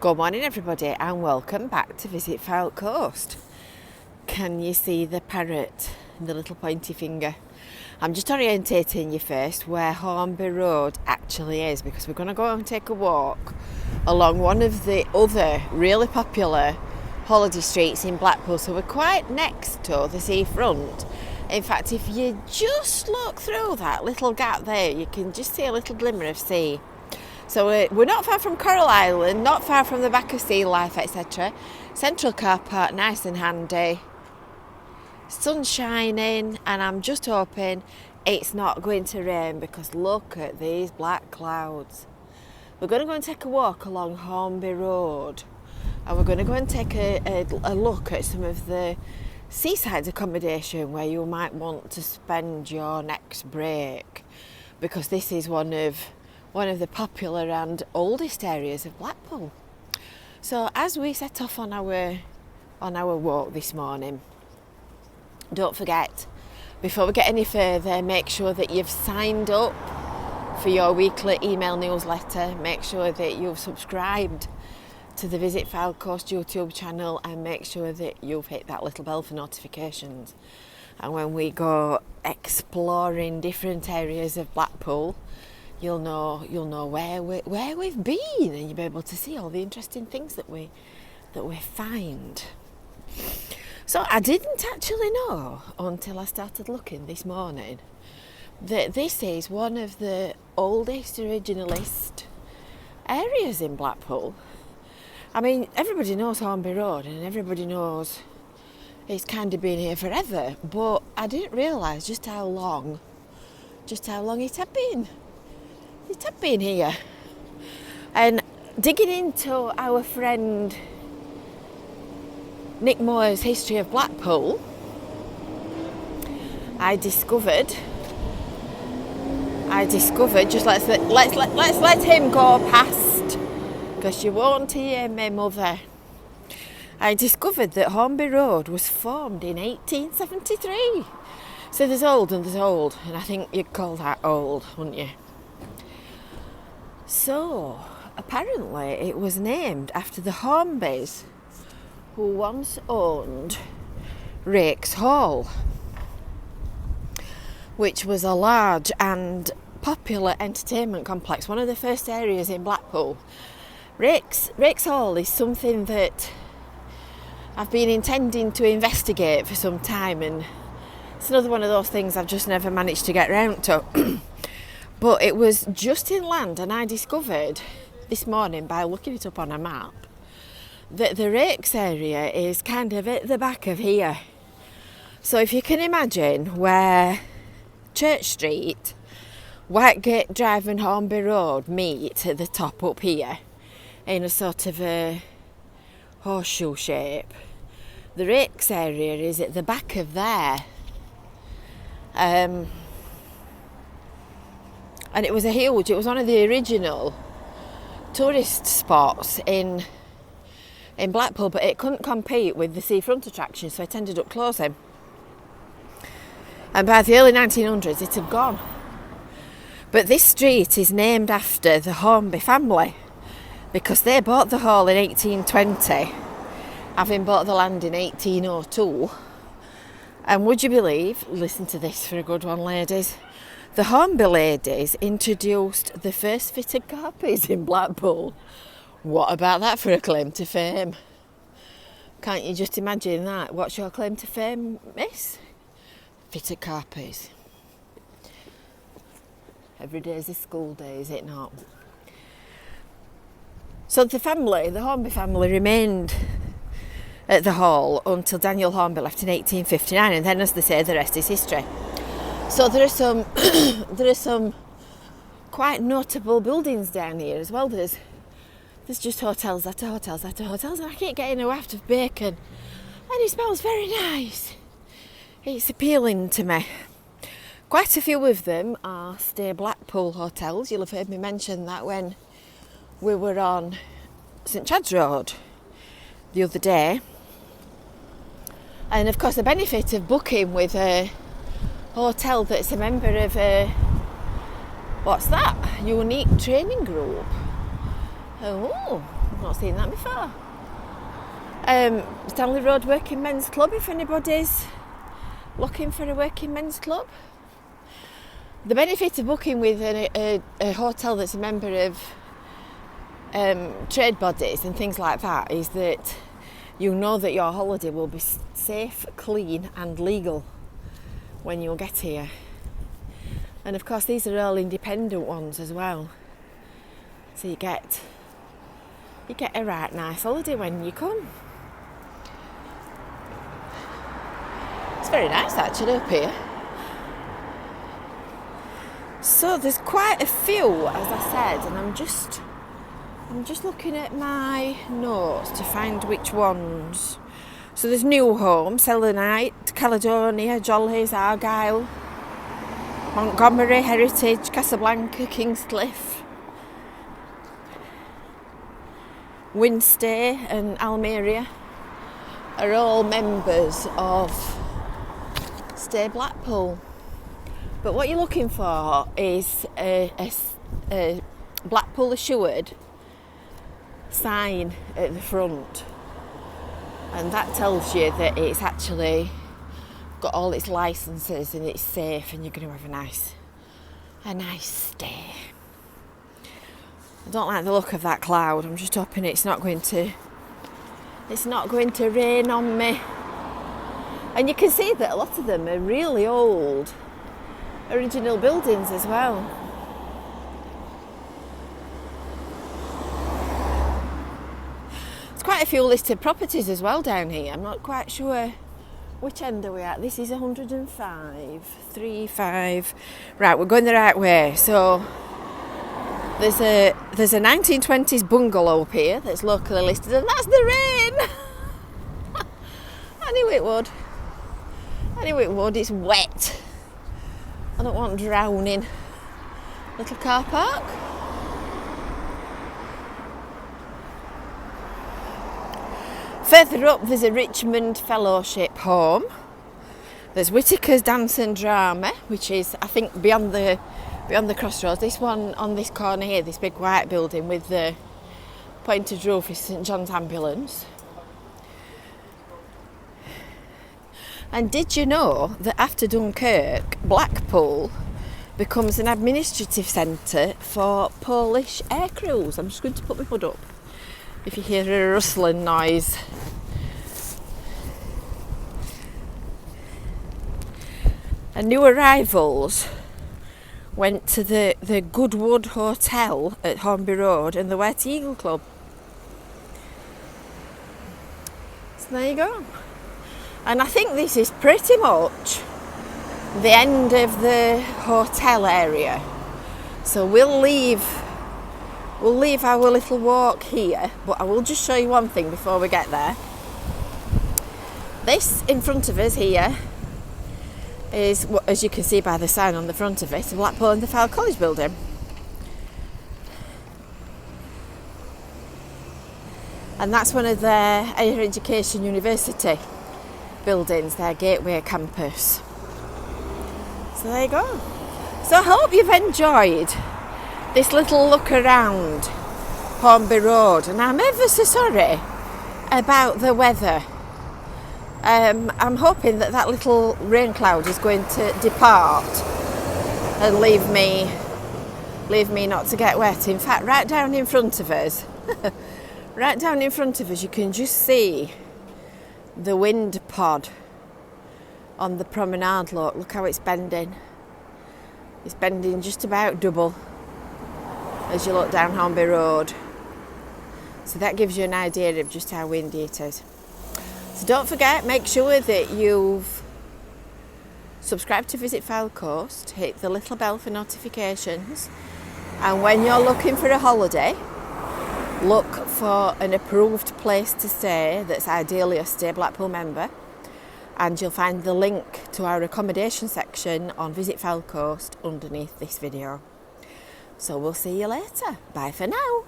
Good morning everybody and welcome back to Visit Fylde Coast. Can you see the parrot and the little pointy finger? I'm just orientating you first where Hornby Road actually is, because we're going to go and take a walk along one of the other really popular holiday streets in Blackpool. So we're quite next to the seafront. In fact, if you just look through that little gap there, you can just see a little glimmer of sea. So we're not far from Coral Island, not far from the back of Sea Life, etc. Central car park, nice and handy. Sun shining, and I'm just hoping it's not going to rain, because look at these black clouds. We're going to go and take a walk along Hornby Road, and we're going to go and take a look at some of the seaside accommodation where you might want to spend your next break, because this is one of the popular and oldest areas of Blackpool. So as we set off on our walk this morning, don't forget, before we get any further, make sure that you've signed up for your weekly email newsletter. Make sure that you've subscribed to the Visit Fylde Coast YouTube channel, and make sure that you've hit that little bell for notifications. And when we go exploring different areas of Blackpool, you'll know where we've been, and you'll be able to see all the interesting things that we find. So I didn't actually know until I started looking this morning that this is one of the oldest originalist areas in Blackpool. I mean, everybody knows Hornby Road and everybody knows it's kind of been here forever, but I didn't realise just how long it had been. It had been here. And digging into our friend Nick Moore's history of Blackpool, I discovered. Just let's let him go past, because you won't hear me, mother. I discovered that Hornby Road was formed in 1873. So there's old and there's old, and I think you'd call that old, wouldn't you? So apparently it was named after the Hornbys, who once owned Rake's Hall, which was a large and popular entertainment complex, one of the first areas in Blackpool. Rake's Hall is something that I've been intending to investigate for some time, and it's another one of those things I've just never managed to get round to. But it was just inland, and I discovered this morning by looking it up on a map that the Rakes area is kind of at the back of here. So if you can imagine where Church Street, Whitegate Drive and Hornby Road meet at the top up here in a sort of a horseshoe shape, the Rakes area is at the back of there. And it was one of the original tourist spots in Blackpool, but it couldn't compete with the seafront attraction, so it ended up closing. And by the early 1900s, it had gone. But this street is named after the Hornby family, because they bought the hall in 1820, having bought the land in 1802. And would you believe, listen to this for a good one, ladies, the Hornby ladies introduced the first fitted carpets in Blackpool. What about that for a claim to fame? Can't you just imagine that? What's your claim to fame, miss? Fitted carpets. Every day is a school day, is it not? So the Hornby family remained at the hall until Daniel Hornby left in 1859, and then, as they say, the rest is history. So there are some quite notable buildings down here as well. There's just hotels after hotels after hotels, and I keep getting a waft of bacon, and it smells very nice. It's appealing to me. Quite a few of them are Stay Blackpool hotels. You'll have heard me mention that when we were on St Chad's Road the other day. And of course the benefit of booking with a hotel that's a member of a unique training group Oh, I've not seen that before. Stanley Road Working Men's Club, if anybody's looking for a working men's club. The benefit of booking with a hotel that's a member of trade bodies and things like that is that you know that your holiday will be safe, clean and legal when you'll get here. And of course these are all independent ones as well. So you get a right nice holiday when you come. It's very nice actually up here. So there's quite a few, as I said, and I'm just looking at my notes to find which ones. So there's New Home, Selenite, Caledonia, Jolly's, Argyle, Montgomery, Heritage, Casablanca, Kingscliff, Winstay and Almeria are all members of Stay Blackpool. But what you're looking for is a Blackpool Assured sign at the front, and that tells you that it's actually got all its licenses and it's safe and you're going to have a nice stay. I don't like the look of that cloud. I'm just hoping it's not going to rain on me. And you can see that a lot of them are really old original buildings as well. There's quite a few listed properties as well down here. I'm not quite sure which end are we at. This is 105. Right, we're going the right way. So there's a 1920s bungalow up here that's locally listed, and that's the rain. I knew it would. It's wet. I don't want drowning. Little car park. Further up there's a Richmond Fellowship home. There's Whitaker's Dance and Drama, which is I think beyond the crossroads. This one on this corner here, this big white building with the pointed roof is St John's Ambulance. And did you know that after Dunkirk, Blackpool becomes an administrative centre for Polish air crews? I'm just going to put my hood up if you hear a rustling noise. And new arrivals went to the Goodwood Hotel at Hornby Road and the White Eagle Club. So there you go. And I think this is pretty much the end of the hotel area. So we'll leave our little walk here, but I will just show you one thing before we get there. This in front of us here is, as you can see by the sign on the front of it, the Blackpool and the Fylde College building. And that's one of their higher education university buildings, their Gateway campus. So there you go. So I hope you've enjoyed this little look around Hornby Road, and I'm ever so sorry about the weather. I'm hoping that little rain cloud is going to depart and leave me not to get wet. In fact, right down in front of us you can just see the wind pod on the promenade. Look how it's bending. It's bending just about double as you look down Hornby Road. So that gives you an idea of just how windy it is. So don't forget, make sure that you've subscribed to Visit Fylde Coast, hit the little bell for notifications, and when you're looking for a holiday, look for an approved place to stay that's ideally a Stay Blackpool member, and you'll find the link to our accommodation section on Visit Fylde Coast underneath this video. So we'll see you later. Bye for now.